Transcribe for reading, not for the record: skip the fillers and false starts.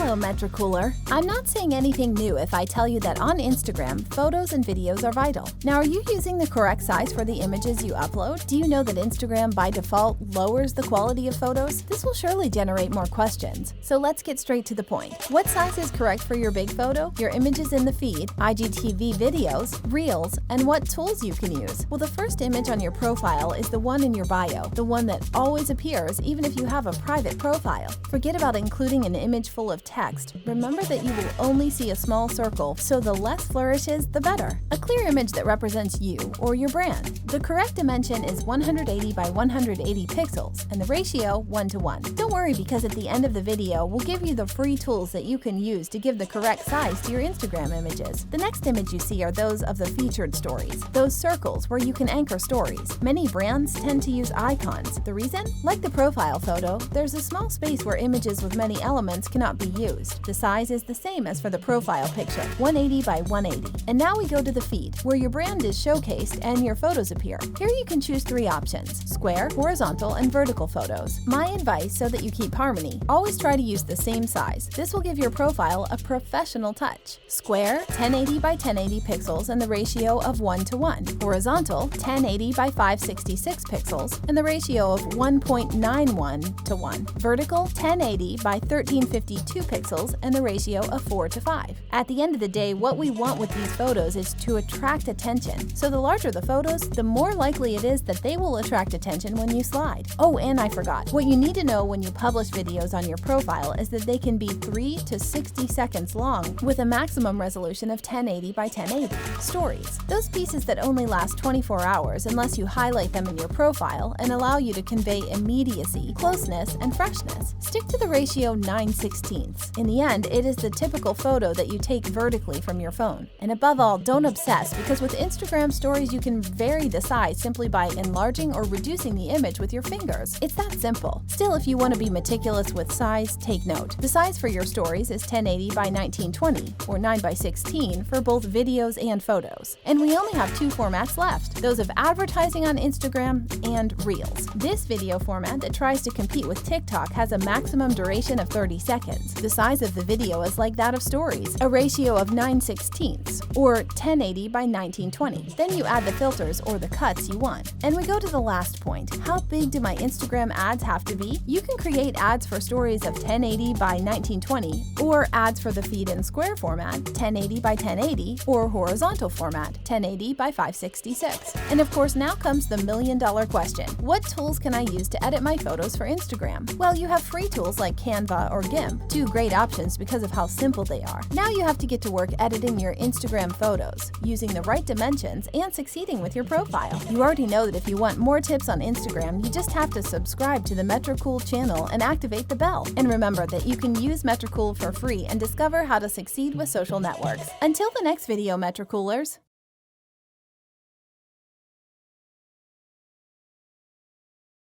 Hello, Metricooler. I'm not saying anything new if I tell you that on Instagram, photos and videos are vital. Now, are you using the correct size for the images you upload? Do you know that Instagram by default lowers the quality of photos? This will surely generate more questions. So let's get straight to the point. What size is correct for your big photo, your images in the feed, IGTV videos, Reels, and what tools you can use? Well, the first image on your profile is the one in your bio, the one that always appears even if you have a private profile. Forget about including an image full of text. Remember that you will only see a small circle, so the less flourishes, the better. A clear image that represents you or your brand. The correct dimension is 180 by 180 pixels, and the ratio 1:1. Don't worry, because at the end of the video, we'll give you the free tools that you can use to give the correct size to your Instagram images. The next image you see are those of the featured stories, those circles where you can anchor stories. Many brands tend to use icons. The reason? Like the profile photo, there's a small space where images with many elements cannot be used. The size is the same as for the profile picture, 180 by 180. And now we go to the feed, where your brand is showcased and your photos appear. Here you can choose 3 options: square, horizontal, and vertical photos. My advice, so that you keep harmony, always try to use the same size. This will give your profile a professional touch. Square, 1080 by 1080 pixels and the ratio of 1:1. Horizontal, 1080 by 566 pixels and the ratio of 1.91:1. Vertical, 1080 by 1352 pixels and the ratio of 4:5. At the end of the day, what we want with these photos is to attract attention. So the larger the photos, the more likely it is that they will attract attention when you slide. Oh, and I forgot. What you need to know when you publish videos on your profile is that they can be 3 to 60 seconds long with a maximum resolution of 1080 by 1080. Stories. Those pieces that only last 24 hours unless you highlight them in your profile and allow you to convey immediacy, closeness, and freshness. Stick to the ratio 9/16. In the end, it is the typical photo that you take vertically from your phone. And above all, don't obsess, because with Instagram stories you can vary the size simply by enlarging or reducing the image with your fingers. It's that simple. Still, if you want to be meticulous with size, take note. The size for your stories is 1080 by 1920 or 9:16 for both videos and photos. And we only have 2 formats left, those of advertising on Instagram and Reels. This video format that tries to compete with TikTok has a maximum duration of 30 seconds. The size of the video is like that of stories, a ratio of 9/16 or 1080 by 1920. Then you add the filters or the cuts you want. And we go to the last point. How big do my Instagram ads have to be? You can create ads for stories of 1080 by 1920 or ads for the feed in square format, 1080 by 1080, or horizontal format, 1080 by 566. And of course, now comes the million-dollar question. What tools can I use to edit my photos for Instagram? Well, you have free tools like Canva or GIMP, 2 great options because of how simple they are. Now you have to get to work editing your Instagram photos, using the right dimensions, and succeeding with your profile. You already know that if you want more tips on Instagram, you just have to subscribe to the Metricool channel and activate the bell. And remember that you can use Metricool for free and discover how to succeed with social networks. Until the next video, Metricoolers.